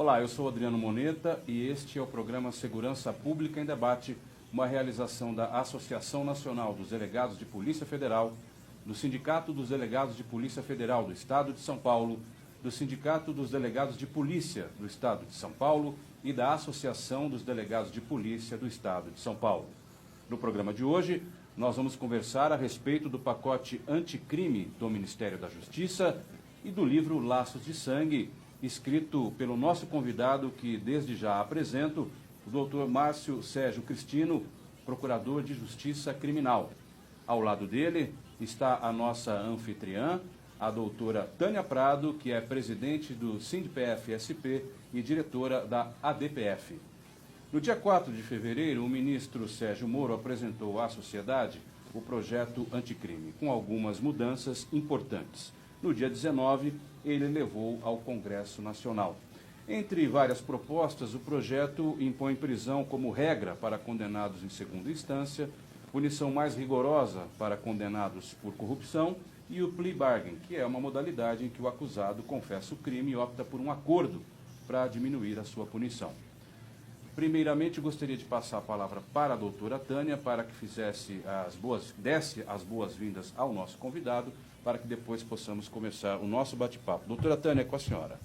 Olá, eu sou Adriano Moneta e este é o programa Segurança Pública em Debate, uma realização da Associação Nacional dos Delegados de Polícia Federal, do Sindicato dos Delegados de Polícia Federal do Estado de São Paulo, do Sindicato dos Delegados de Polícia do Estado de São Paulo e da Associação dos Delegados de Polícia do Estado de São Paulo. No programa de hoje, nós vamos conversar a respeito do pacote anticrime do Ministério da Justiça e do livro Laços de Sangue, escrito pelo nosso convidado, que desde já apresento, o doutor Márcio Sérgio Cristino, Procurador de Justiça Criminal. Ao lado dele está a nossa anfitriã, a doutora Tânia Prado, que é presidente do SINDPF-SP e diretora da ADPF. No dia 4 de fevereiro, o ministro Sérgio Moro apresentou à sociedade o projeto anticrime, com algumas mudanças importantes. No dia 19, ele levou ao Congresso Nacional. Entre várias propostas, o projeto impõe prisão como regra para condenados em segunda instância, punição mais rigorosa para condenados por corrupção e o plea bargain, que é uma modalidade em que o acusado confessa o crime e opta por um acordo para diminuir a sua punição. Primeiramente, gostaria de passar a palavra para a doutora Tânia, para que desse as boas-vindas ao nosso convidado, para que depois possamos começar o nosso bate-papo. Doutora Tânia, é com a senhora.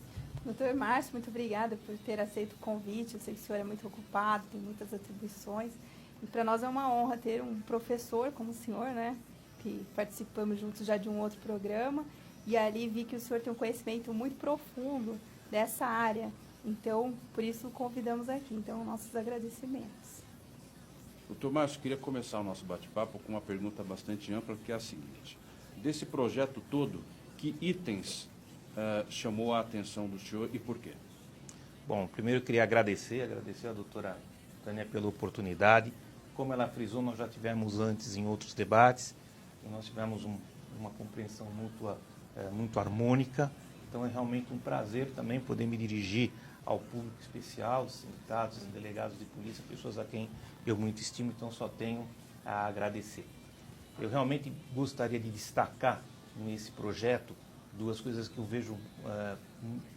Doutor Márcio, muito obrigada por ter aceito o convite. Eu sei que o senhor é muito ocupado, tem muitas atribuições. E para nós é uma honra ter um professor como o senhor, né? Que participamos juntos já de um outro programa. E ali vi que o senhor tem um conhecimento muito profundo dessa área. Então, por isso o convidamos aqui. Então, nossos agradecimentos. Doutor Márcio, queria começar o nosso bate-papo com uma pergunta bastante ampla, que é a seguinte. Desse projeto todo, que itens chamou a atenção do senhor e por quê? Bom, primeiro eu queria agradecer a doutora Tânia pela oportunidade. Como ela frisou, nós já tivemos antes em outros debates, e nós tivemos uma compreensão mútua muito harmônica. Então é realmente um prazer também poder me dirigir ao público especial, os sindicatos, os delegados de polícia, pessoas a quem eu muito estimo, então só tenho a agradecer. Eu realmente gostaria de destacar nesse projeto duas coisas que eu vejo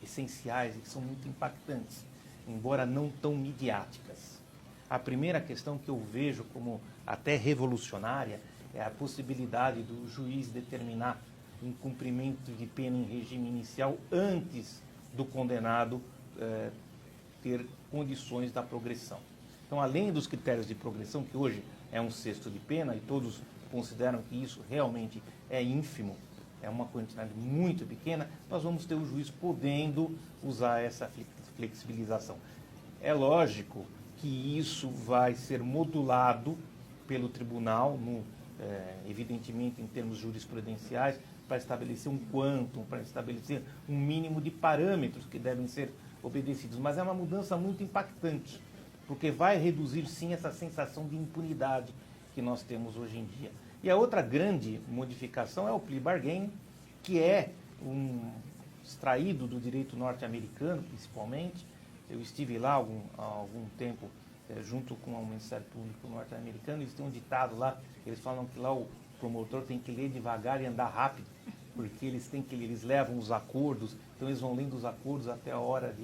essenciais e que são muito impactantes, embora não tão midiáticas. A primeira questão que eu vejo como até revolucionária é a possibilidade do juiz determinar um cumprimento de pena em regime inicial antes do condenado ter condições da progressão. Então, além dos critérios de progressão, que hoje é um sexto de pena, e todos consideram que isso realmente é ínfimo, é uma quantidade muito pequena, nós vamos ter o juiz podendo usar essa flexibilização. É lógico que isso vai ser modulado pelo tribunal, evidentemente em termos jurisprudenciais, para estabelecer um quantum, para estabelecer um mínimo de parâmetros que devem ser obedecidos. Mas é uma mudança muito impactante, porque vai reduzir, sim, essa sensação de impunidade que nós temos hoje em dia. E a outra grande modificação é o plea bargain, que é extraído do direito norte-americano, principalmente. Eu estive lá há algum tempo junto com o Ministério Público norte-americano. Eles têm um ditado lá, eles falam que lá o promotor tem que ler devagar e andar rápido, porque eles levam os acordos, então eles vão lendo os acordos até a hora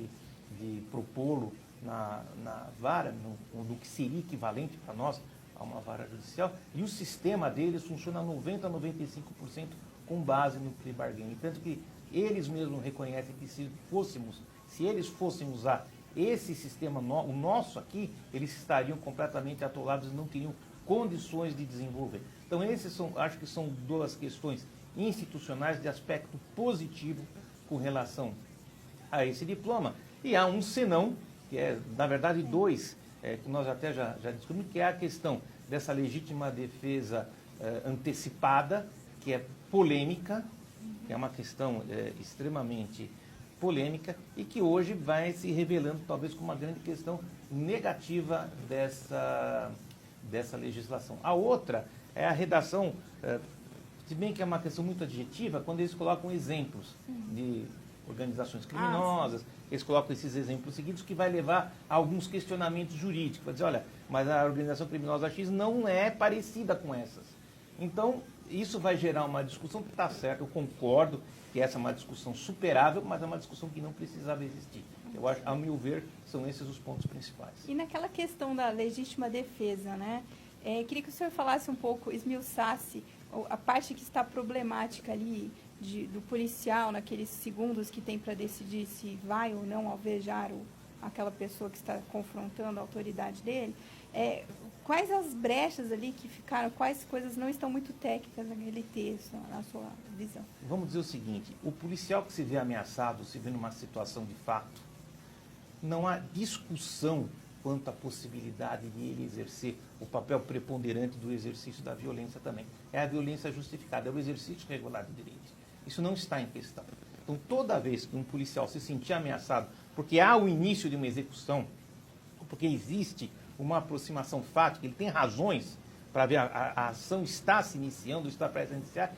de propô-lo na vara, no que seria equivalente para nós a uma vara judicial, e o sistema deles funciona 90% a 95% com base no plea bargain. Tanto que eles mesmos reconhecem que se eles fossem usar esse sistema, o nosso aqui, eles estariam completamente atolados e não teriam condições de desenvolver. Então, acho que são duas questões institucionais de aspecto positivo com relação a esse diploma. E há um senão, que é, na verdade, dois, que nós até já discutimos, que é a questão dessa legítima defesa antecipada, que é polêmica, que é uma questão extremamente polêmica e que hoje vai se revelando talvez como uma grande questão negativa dessa legislação. A outra é a redação, se bem que é uma questão muito adjetiva, quando eles colocam exemplos de organizações criminosas, eles colocam esses exemplos seguidos, que vai levar a alguns questionamentos jurídicos. Vai dizer, olha, mas a organização criminosa X não é parecida com essas. Então, isso vai gerar uma discussão que está certo, eu concordo que essa é uma discussão superável, mas é uma discussão que não precisava existir. Eu acho, ao meu ver, são esses os pontos principais. E naquela questão da legítima defesa, né? Queria que o senhor falasse um pouco, esmiuçasse a parte que está problemática ali do policial, naqueles segundos que tem para decidir se vai ou não alvejar aquela pessoa que está confrontando a autoridade dele. Quais as brechas ali que ficaram, quais coisas não estão muito técnicas naquele texto, na sua visão? Vamos dizer o seguinte, o policial que se vê ameaçado, se vê numa situação de fato, não há discussão quanto à possibilidade de ele exercer o papel preponderante do exercício da violência também. É a violência justificada, é o exercício regular de direitos. Isso não está em questão. Então, toda vez que um policial se sentir ameaçado, porque há o início de uma execução, porque existe uma aproximação fática, ele tem razões para ver a ação está se iniciando, está prestes a iniciar,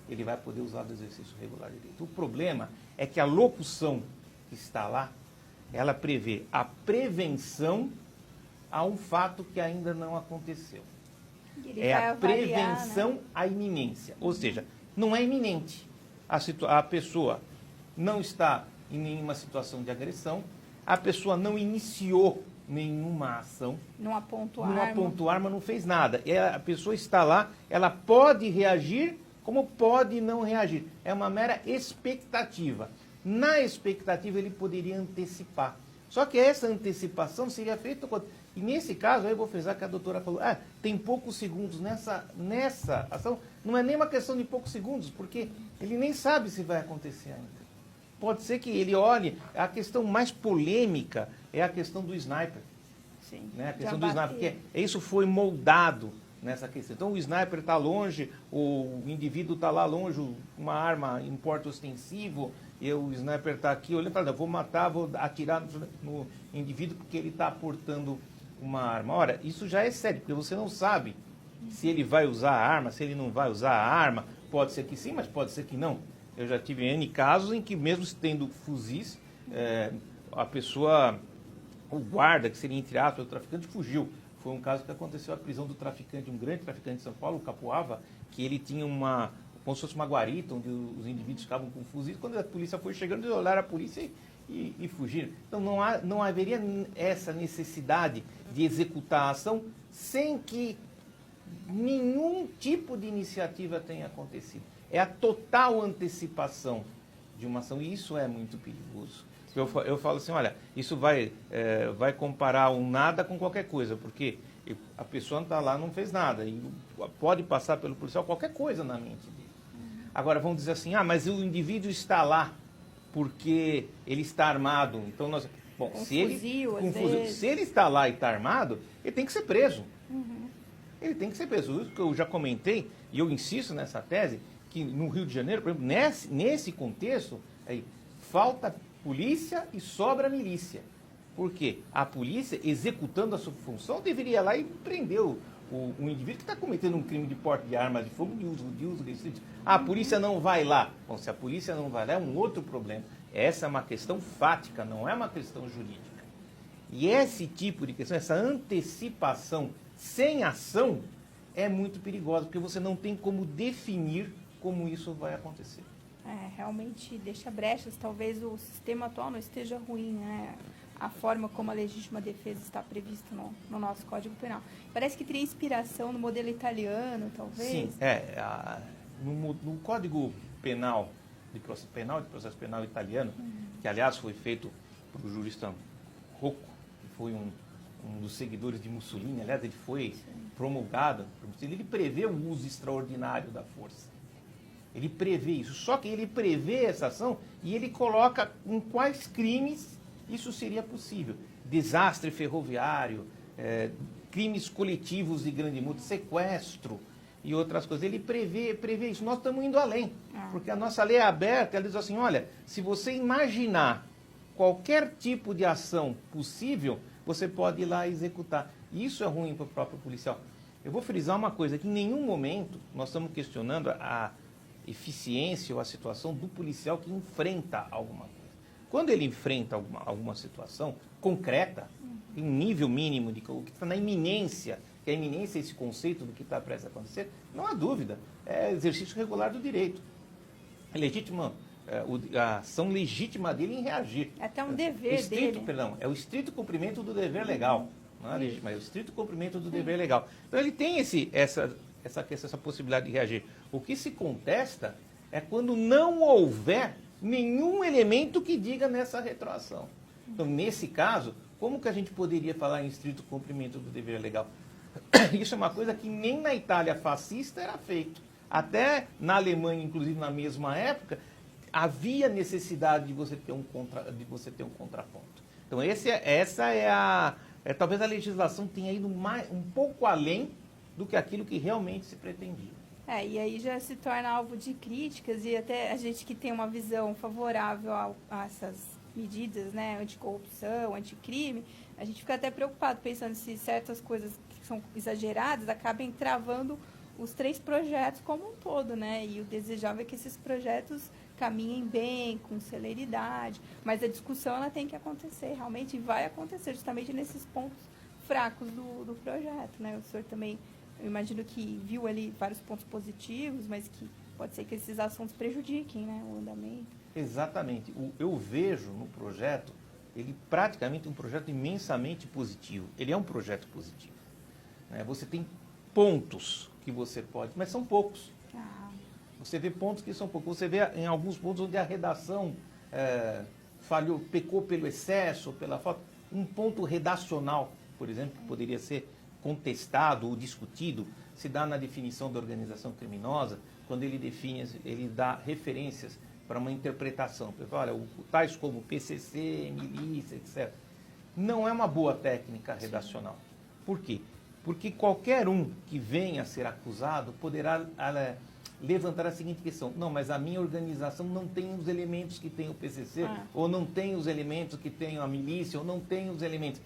ele vai poder usar do exercício regular de direito. O problema é que a locução que está lá, ela prevê a prevenção a um fato que ainda não aconteceu. É a prevenção à iminência. Ou seja, não é iminente. A pessoa não está em nenhuma situação de agressão, a pessoa não iniciou nenhuma ação. Não apontou arma, não fez nada. A pessoa está lá, ela pode reagir como pode não reagir. É uma mera expectativa. Na expectativa, ele poderia antecipar. Só que essa antecipação seria feita... E nesse caso, aí eu vou frisar que a doutora falou, tem poucos segundos nessa ação. Não é nem uma questão de poucos segundos, porque ele nem sabe se vai acontecer ainda. Pode ser que ele olhe... A questão mais polêmica é a questão do sniper. Sim, né? A questão do sniper, porque isso foi moldado nessa questão. Então, o sniper está longe, o indivíduo está lá longe, uma arma em porte ostensivo, e o sniper está aqui olhando e fala, vou matar, vou atirar no indivíduo porque ele está portando uma arma. Ora, isso já é sério, porque você não sabe se ele vai usar a arma, se ele não vai usar a arma. Pode ser que sim, mas pode ser que não. Eu já tive N casos em que, mesmo tendo fuzis, a pessoa, o guarda, que seria entre aspas, o traficante, fugiu. Foi um caso que aconteceu a prisão do traficante, um grande traficante de São Paulo, o Capuava, que ele tinha como se fosse uma guarita, onde os indivíduos ficavam com fuzis. Quando a polícia foi chegando, eles olharam a polícia e fugiram. Então, não haveria essa necessidade de executar a ação sem que nenhum tipo de iniciativa tenha acontecido. É a total antecipação de uma ação, e isso é muito perigoso. Eu falo assim, olha, isso vai comparar um nada com qualquer coisa, porque a pessoa está lá, não fez nada, e pode passar pelo policial qualquer coisa na mente dele. Agora, vamos dizer assim, mas o indivíduo está lá porque ele está armado, então se ele está lá e está armado, ele tem que ser preso. Ele tem que ser preso. Isso que eu já comentei, e eu insisto nessa tese, que no Rio de Janeiro, por exemplo, nesse contexto, falta polícia e sobra milícia. Por quê? A polícia, executando a sua função, deveria ir lá e prender o indivíduo que está cometendo um crime de porte de arma de fogo de uso ilícito. A polícia não vai lá. Bom, se a polícia não vai lá, é um outro problema. Essa é uma questão fática, não é uma questão jurídica. E esse tipo de questão, essa antecipação sem ação, é muito perigosa, porque você não tem como definir como isso vai acontecer. Realmente deixa brechas, talvez o sistema atual não esteja ruim, né? A forma como a legítima defesa está prevista no nosso Código Penal. Parece que teria inspiração no modelo italiano, talvez. Sim, no Código Penal, de Processo Penal italiano, que aliás foi feito por um jurista Rocco, que foi um dos seguidores de Mussolini, aliás, ele foi promulgado, ele prevê o uso extraordinário da força. Ele prevê isso, só que ele prevê essa ação e ele coloca em quais crimes isso seria possível. Desastre ferroviário, crimes coletivos de grande multa, sequestro e outras coisas. Ele prevê isso. Nós estamos indo além, porque a nossa lei é aberta, ela diz assim, olha, se você imaginar qualquer tipo de ação possível, você pode ir lá e executar. E isso é ruim para o próprio policial. Eu vou frisar uma coisa, que em nenhum momento nós estamos questionando a eficiência ou a situação do policial que enfrenta alguma coisa. Quando ele enfrenta alguma situação concreta, em um nível mínimo de o que está na iminência, que a iminência é esse conceito do que está prestes a acontecer, não há dúvida, é exercício regular do direito. a ação legítima dele em reagir. É até um dever dele. Perdão, é o estrito cumprimento do dever legal. Não é legítimo, é o estrito cumprimento do dever legal. Então ele tem essa possibilidade de reagir. O que se contesta é quando não houver nenhum elemento que diga nessa retroação. Então, nesse caso, como que a gente poderia falar em estrito cumprimento do dever legal? Isso é uma coisa que nem na Itália fascista era feito. Até na Alemanha, inclusive na mesma época, havia necessidade de você ter um contraponto. Então, talvez a legislação tenha ido um pouco além do que aquilo que realmente se pretendia. E aí já se torna alvo de críticas, e até a gente que tem uma visão favorável a essas medidas, né, anticorrupção, anticrime, a gente fica até preocupado pensando se certas coisas que são exageradas acabem travando os 3 projetos como um todo, né? E o desejável é que esses projetos caminhem bem, com celeridade, mas a discussão ela tem que acontecer, realmente vai acontecer justamente nesses pontos fracos do projeto, né? O senhor também, eu imagino que viu ali vários pontos positivos, mas que pode ser que esses assuntos prejudiquem, né, o andamento. Exatamente. Eu vejo no projeto, ele praticamente um projeto imensamente positivo. Ele é um projeto positivo. Né? Você tem pontos que você pode, mas são poucos. Você vê pontos que são poucos. Você vê em alguns pontos onde a redação falhou, pecou pelo excesso, pela falta. Um ponto redacional, por exemplo, que poderia ser contestado ou discutido, se dá na definição da organização criminosa, quando ele define, ele dá referências para uma interpretação. Olha, tais como PCC, milícia, etc. Não é uma boa técnica redacional. Por quê? Porque qualquer um que venha a ser acusado poderá levantar a seguinte questão: não, mas a minha organização não tem os elementos que tem o PCC, ou não tem os elementos que tem a milícia, ou não tem os elementos.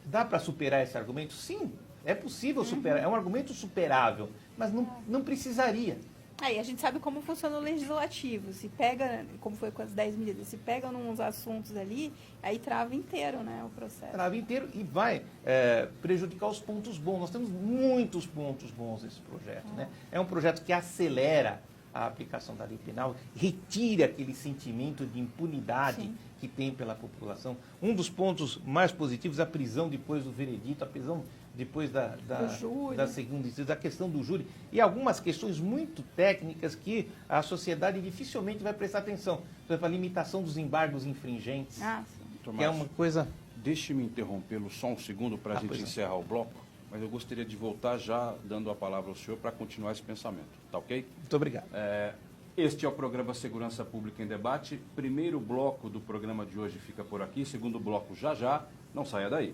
Dá para superar esse argumento? Sim, é possível superar, é um argumento superável, mas não precisaria. Aí a gente sabe como funciona o legislativo. Se pega, como foi com as 10 medidas, se pega uns assuntos ali, aí trava inteiro, né, o processo. Trava inteiro e vai prejudicar os pontos bons. Nós temos muitos pontos bons nesse projeto. Né? É um projeto que acelera a aplicação da lei penal, retira aquele sentimento de impunidade que tem pela população. Um dos pontos mais positivos é a prisão depois do veredito, a prisão depois da segunda instância, a questão do júri e algumas questões muito técnicas que a sociedade dificilmente vai prestar atenção. Por exemplo, a limitação dos embargos infringentes, que é uma coisa... Deixe-me interrompê-lo só um segundo para a gente encerrar o bloco, mas eu gostaria de voltar já dando a palavra ao senhor para continuar esse pensamento. Tá ok? Muito obrigado. Este é o programa Segurança Pública em Debate. Primeiro bloco do programa de hoje fica por aqui. Segundo bloco já. Não saia daí.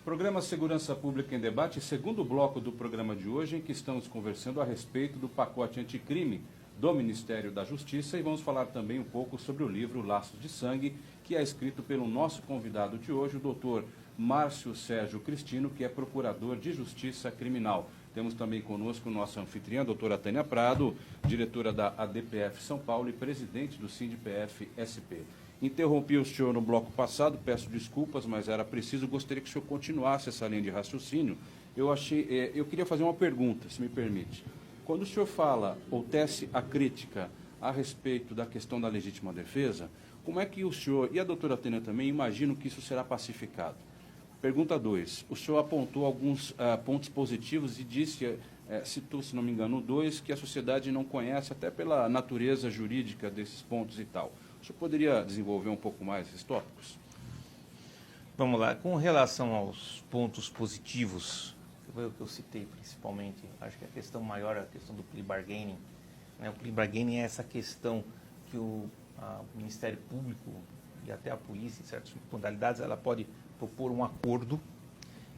Programa Segurança Pública em Debate, segundo bloco do programa de hoje, em que estamos conversando a respeito do pacote anticrime do Ministério da Justiça e vamos falar também um pouco sobre o livro Laços de Sangue, que é escrito pelo nosso convidado de hoje, o doutor Márcio Sérgio Cristino, que é procurador de Justiça Criminal. Temos também conosco nossa anfitriã, a doutora Tânia Prado, diretora da ADPF São Paulo e presidente do SINDPF-SP. Interrompi o senhor no bloco passado, peço desculpas, mas era preciso, gostaria que o senhor continuasse essa linha de raciocínio. Eu queria fazer uma pergunta, se me permite. Quando o senhor fala ou tece a crítica a respeito da questão da legítima defesa, como é que o senhor e a doutora Tânia também imaginam que isso será pacificado? Pergunta 2. O senhor apontou alguns pontos positivos e disse, citou, se não me engano, 2, que a sociedade não conhece, até pela natureza jurídica desses pontos e tal. O senhor poderia desenvolver um pouco mais esses tópicos? Vamos lá. Com relação aos pontos positivos, que foi o que eu citei principalmente, acho que a questão maior é a questão do plea bargaining. Né? O plea bargaining é essa questão que o Ministério Público e até a polícia, em certas modalidades, ela pode propor um acordo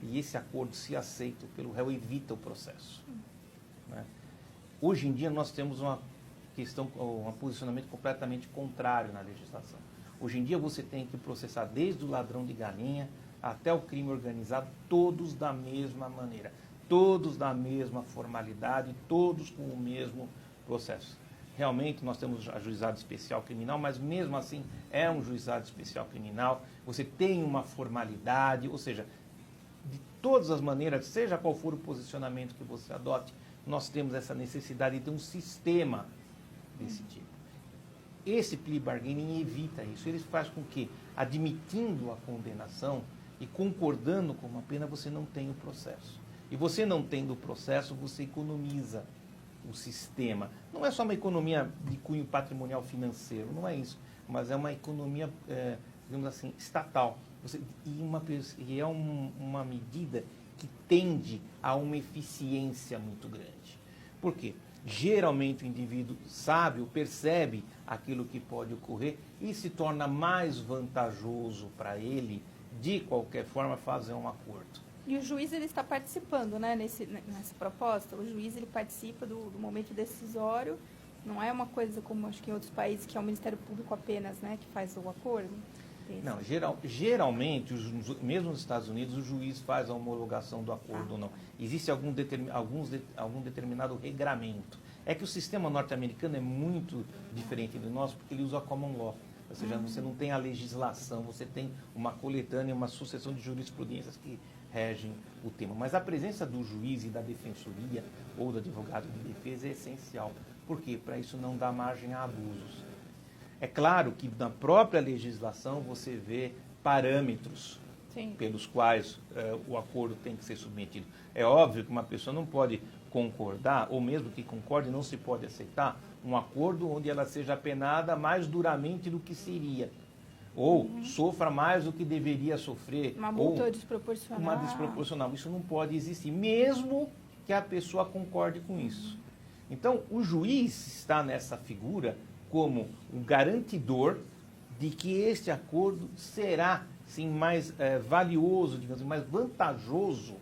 e esse acordo, se aceito pelo réu, evita o processo. Né? Hoje em dia nós temos um posicionamento completamente contrário na legislação. Hoje em dia você tem que processar desde o ladrão de galinha até o crime organizado, todos da mesma maneira, todos da mesma formalidade, todos com o mesmo processo. Realmente nós temos a juizado especial criminal, mas mesmo assim é um juizado especial criminal, você tem uma formalidade, ou seja, de todas as maneiras, seja qual for o posicionamento que você adote, nós temos essa necessidade de ter um sistema desse tipo. Esse plea bargaining evita isso, ele faz com que, admitindo a condenação e concordando com uma pena, você não tenha o processo. E você não tendo o processo, você economiza o sistema. Não é só uma economia de cunho patrimonial financeiro, não é isso, mas é uma economia, digamos assim, estatal. E é uma medida que tende a uma eficiência muito grande. Por quê? Geralmente o indivíduo sabe ou percebe aquilo que pode ocorrer e se torna mais vantajoso para ele, de qualquer forma, fazer um acordo. E o juiz ele está participando, né, nessa proposta. O juiz ele participa do momento decisório. Não é uma coisa como acho que em outros países que é o Ministério Público apenas, né, que faz o acordo. Não, geralmente, mesmo nos Estados Unidos, o juiz faz a homologação do acordo ou não. Existe algum determinado regramento. É que o sistema norte-americano é muito diferente do nosso, porque ele usa a common law. Ou seja, você não tem a legislação, você tem uma coletânea, uma sucessão de jurisprudências que regem o tema. Mas a presença do juiz e da defensoria ou do advogado de defesa é essencial. Por quê? Para isso não dar margem a abusos. É claro que na própria legislação você vê parâmetros pelos quais o acordo tem que ser submetido. É óbvio que uma pessoa não pode concordar, ou mesmo que concorde, não se pode aceitar um acordo onde ela seja penada mais duramente do que seria, ou sofra mais do que deveria sofrer. Uma multa desproporcional. Uma desproporcional. Isso não pode existir, mesmo que a pessoa concorde com isso. Então, o juiz está nessa figura como um garantidor de que este acordo será, sim, mais valioso, digamos, mais vantajoso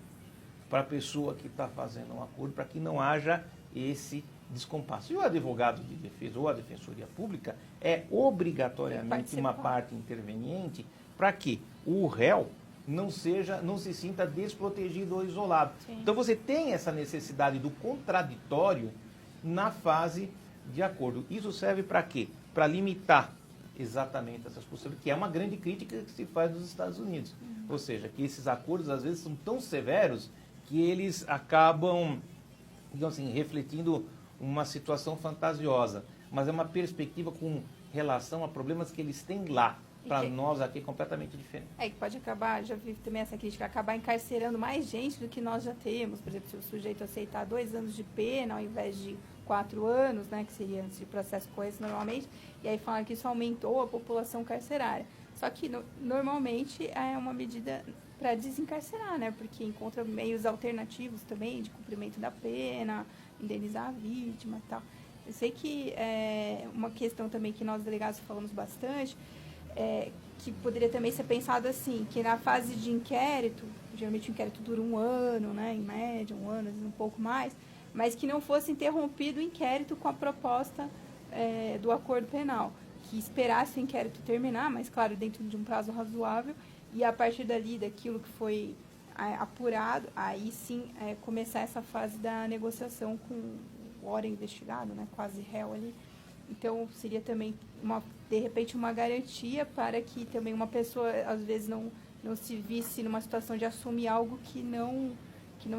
para a pessoa que está fazendo um acordo, para que não haja esse descompasso. E o advogado de defesa ou a defensoria pública é obrigatoriamente uma parte interveniente para que o réu não se sinta desprotegido ou isolado. Sim. Então você tem essa necessidade do contraditório na fase de acordo. Isso serve para quê? Para limitar exatamente essas possibilidades, que é uma grande crítica que se faz nos Estados Unidos. Ou seja, que esses acordos às vezes são tão severos que eles acabam, digamos assim, refletindo uma situação fantasiosa, mas é uma perspectiva com relação a problemas que eles têm lá. Para nós aqui é completamente diferente. É que pode acabar, já vi também essa crítica, acabar encarcerando mais gente do que nós já temos. Por exemplo, se o sujeito aceitar 2 anos de pena ao invés de 4 anos, né, que seria antes de processo coeso normalmente, e aí falam que isso aumentou a população carcerária. Só que normalmente é uma medida para desencarcerar, né, porque encontra meios alternativos também de cumprimento da pena, indenizar a vítima e tal. Eu sei que é uma questão também que nós delegados falamos bastante, que poderia também ser pensado assim, que na fase de inquérito, geralmente o inquérito dura 1 ano, né, em média, 1 ano, às vezes um pouco mais, mas que não fosse interrompido o inquérito com a proposta do acordo penal, que esperasse o inquérito terminar, mas claro, dentro de um prazo razoável, e a partir dali, daquilo que foi apurado, aí sim começar essa fase da negociação com o ora investigado, né, quase réu ali. Então, seria também, de repente, uma garantia para que também uma pessoa, às vezes, não se visse numa situação de assumir algo que não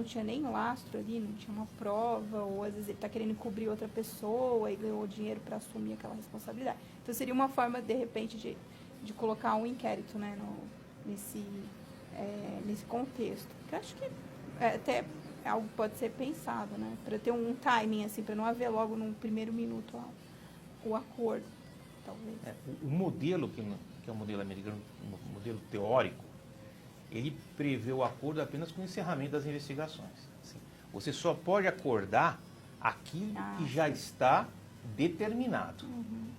tinha nem lastro ali, não tinha uma prova, ou às vezes ele está querendo cobrir outra pessoa e ganhou dinheiro para assumir aquela responsabilidade. Então, seria uma forma, de repente, de colocar um inquérito, né, nesse contexto. Eu acho que até algo pode ser pensado, né, para ter um timing, assim, para não haver logo no primeiro minuto o acordo, talvez. O modelo, que é o modelo americano, o modelo teórico, ele prevê o acordo apenas com o encerramento das investigações. Assim, você só pode acordar aquilo que já está determinado.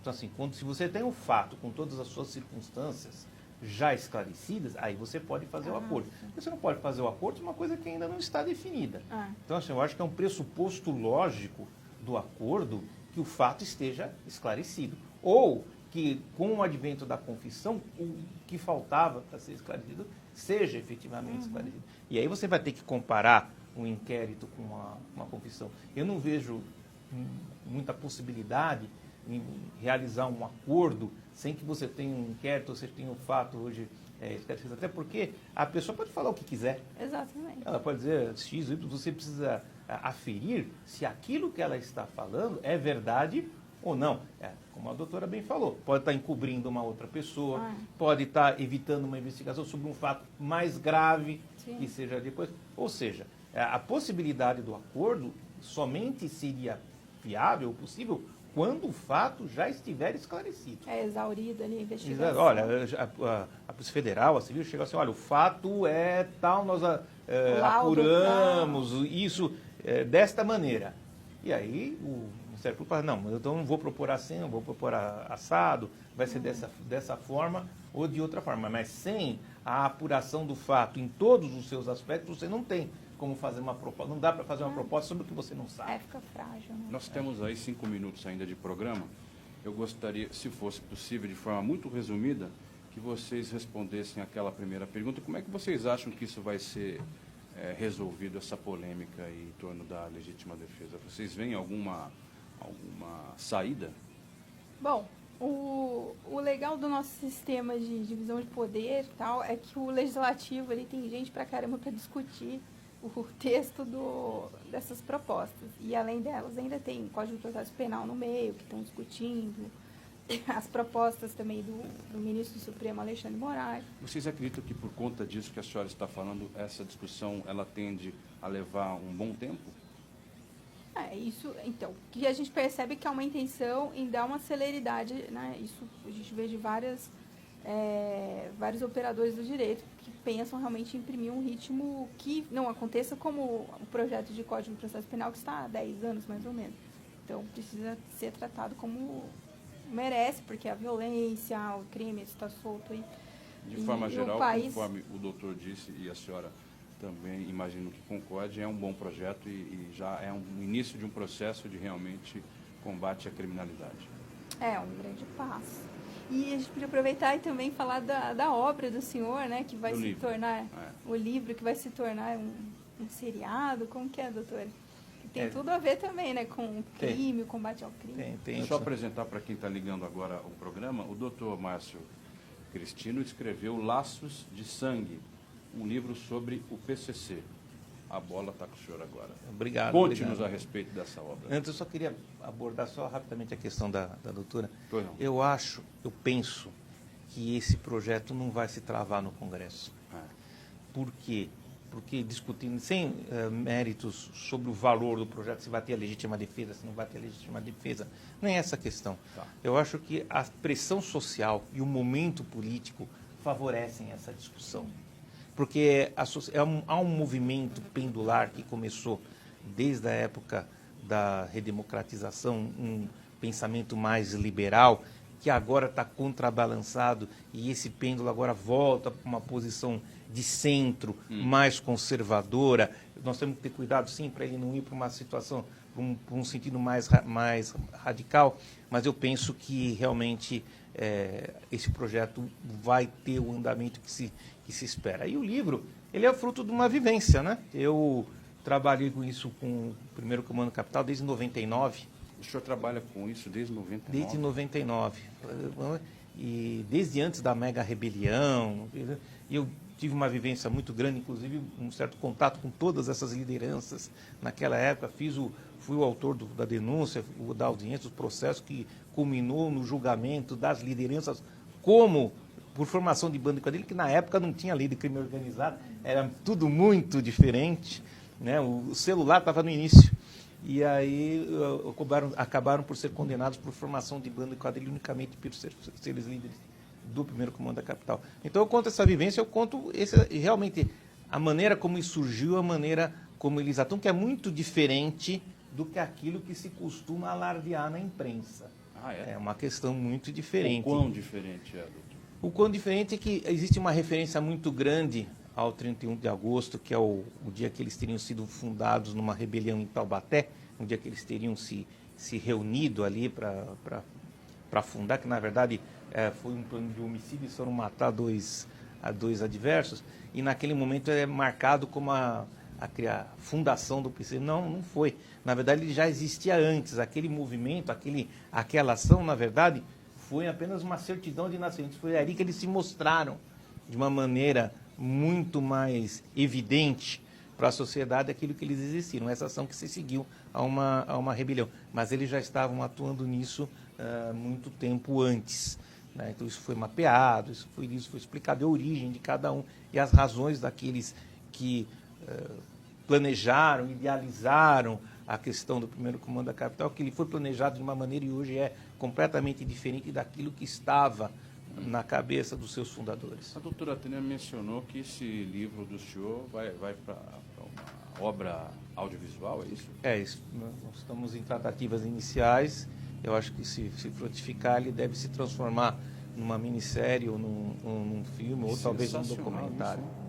Então, assim, se você tem o fato com todas as suas circunstâncias já esclarecidas, aí você pode fazer o acordo. Você não pode fazer o acordo de uma coisa que ainda não está definida. Então, assim, eu acho que é um pressuposto lógico do acordo que o fato esteja esclarecido. Ou que, com o advento da confissão, o que faltava para ser esclarecido seja efetivamente esclarecido. E aí você vai ter que comparar um inquérito com uma confissão. Eu não vejo muita possibilidade em realizar um acordo sem que você tenha um inquérito, você tenha o fato hoje esclarecido. Até porque a pessoa pode falar o que quiser. Exatamente. Ela pode dizer X, Y, você precisa aferir se aquilo que ela está falando é verdade ou não. Como a doutora bem falou, pode estar encobrindo uma outra pessoa, pode estar evitando uma investigação sobre um fato mais grave, Sim. que seja depois. Ou seja, a possibilidade do acordo somente seria viável, possível, quando o fato já estiver esclarecido. É exaurida ali a investigação. Olha, a Polícia Federal, a Civil, chegou assim, olha, o fato é tal, nós apuramos isso desta maneira. E aí o Ministério Público fala, não, então não vou propor assim, não vou propor assado, vai ser dessa forma ou de outra forma. Mas sem a apuração do fato em todos os seus aspectos, você não tem como fazer uma proposta, não dá para fazer uma proposta sobre o que você não sabe. Fica frágil. Né? Nós temos aí 5 minutos ainda de programa. Eu gostaria, se fosse possível, de forma muito resumida, que vocês respondessem aquela primeira pergunta. Como é que vocês acham que isso vai ser resolvido, essa polêmica aí em torno da legítima defesa? Vocês veem alguma saída? Bom, o legal do nosso sistema de divisão de poder e tal é que o legislativo ele tem gente pra caramba para discutir o texto dessas propostas. E além delas, ainda tem Código de Processo Penal no meio, que estão discutindo, as propostas também do ministro do Supremo, Alexandre de Moraes. Vocês acreditam que por conta disso que a senhora está falando, essa discussão ela tende a levar um bom tempo? Isso, então, que a gente percebe que há uma intenção em dar uma celeridade, né? Isso a gente vê de vários operadores do direito que pensam realmente em imprimir um ritmo que não aconteça como o projeto de Código de Processo Penal, que está há 10 anos, mais ou menos. Então, precisa ser tratado como merece, porque a violência, o crime está solto aí. De forma geral, conforme o doutor disse e a senhora também imagino que concorde, é um bom projeto e já é um início de um processo de realmente combate à criminalidade. É um grande passo. E a gente podia aproveitar e também falar da obra do senhor, né, que vai se tornar, o livro que vai se tornar um seriado, como que é, doutor? Que tem tudo a ver também, né, com o crime, o combate ao crime. Deixa eu apresentar para quem está ligando agora o programa, o doutor Márcio Cristino escreveu Laços de Sangue, um livro sobre o PCC. A bola está com o senhor agora. Obrigado. Conte-nos a respeito dessa obra. Antes, eu só queria abordar só rapidamente a questão da doutora. Pois não. Eu penso que esse projeto não vai se travar no Congresso. Por quê? Porque discutindo, sem méritos sobre o valor do projeto, se vai ter a legítima defesa, se não vai ter a legítima defesa, nem essa questão. Tá. Eu acho que a pressão social e o momento político favorecem essa discussão. Porque há um movimento pendular que começou desde a época da redemocratização, um pensamento mais liberal, que agora está contrabalançado e esse pêndulo agora volta para uma posição de centro, mais conservadora. Nós temos que ter cuidado, sim, para ele não ir para uma situação, para um sentido mais radical, mas eu penso que realmente esse projeto vai ter o andamento que se espera. E o livro, ele é fruto de uma vivência, né? Eu trabalhei com isso com o primeiro Comando Capital desde 99. O senhor trabalha com isso desde 99? Desde 99. E desde antes da mega rebelião. Eu tive uma vivência muito grande, inclusive um certo contato com todas essas lideranças naquela época. Fui o autor da denúncia, da audiência, do processo que culminou no julgamento das lideranças como por formação de banda de quadrilha, que na época não tinha lei de crime organizado, era tudo muito diferente, né? O celular estava no início. E aí acabaram por ser condenados por formação de banda de quadrilha unicamente por serem líderes do primeiro Comando da Capital. Então eu conto essa vivência, eu conto realmente a maneira como isso surgiu, a maneira como eles atuam, que é muito diferente do que aquilo que se costuma alardear na imprensa. É uma questão muito diferente. O quão diferente é, doutor? O quão diferente é que existe uma referência muito grande ao 31 de agosto, que é o dia que eles teriam sido fundados numa rebelião em Taubaté, um dia que eles teriam se reunido ali para para fundar, que na verdade foi um plano de homicídio, eles foram matar dois adversos, e naquele momento é marcado como a fundação do PC. Não foi. Na verdade, ele já existia antes. Aquele movimento, aquela ação, na verdade, foi apenas uma certidão de nascimento. Foi ali que eles se mostraram de uma maneira muito mais evidente para a sociedade aquilo que eles existiram. Essa ação que se seguiu a uma rebelião. Mas eles já estavam atuando nisso muito tempo antes. Né? Então, isso foi mapeado, isso foi explicado a origem de cada um e as razões daqueles que planejaram, idealizaram a questão do primeiro comando da capital, que ele foi planejado de uma maneira e hoje é completamente diferente daquilo que estava na cabeça dos seus fundadores. A doutora Tânia mencionou que esse livro do senhor vai para uma obra audiovisual, é isso? É isso. Nós estamos em tratativas iniciais. Eu acho que se frutificar, ele deve se transformar numa minissérie ou num filme, ou talvez num documentário. Isso.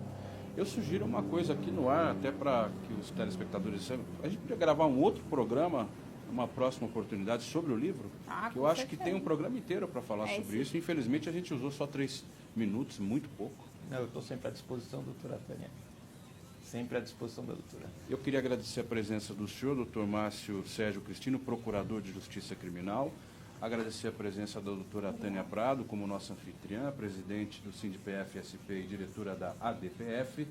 Eu sugiro uma coisa aqui no ar, até para que os telespectadores saibam. A gente podia gravar um outro programa, uma próxima oportunidade, sobre o livro. Que eu acho que tem um programa inteiro para falar sobre isso. Infelizmente, a gente usou só 3 minutos, muito pouco. Não, eu estou sempre à disposição, doutora Tânia. Sempre à disposição da doutora. Eu queria agradecer a presença do senhor, doutor Márcio Sérgio Cristino, procurador de Justiça Criminal. Agradecer a presença da doutora Tânia Prado, como nossa anfitriã, presidente do SINDPF-SP e diretora da ADPF.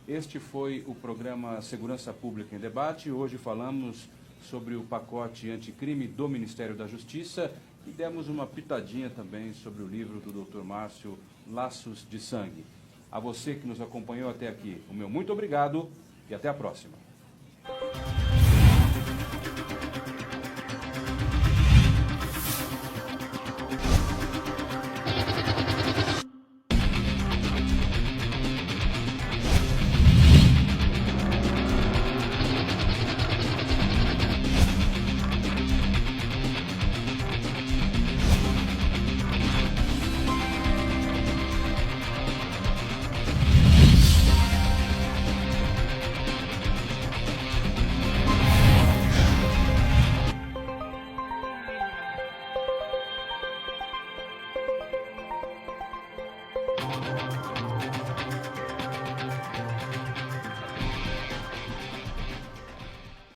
Este foi o programa Segurança Pública em Debate. Hoje falamos sobre o pacote anticrime do Ministério da Justiça e demos uma pitadinha também sobre o livro do doutor Márcio, Laços de Sangue. A você que nos acompanhou até aqui, o meu muito obrigado e até a próxima.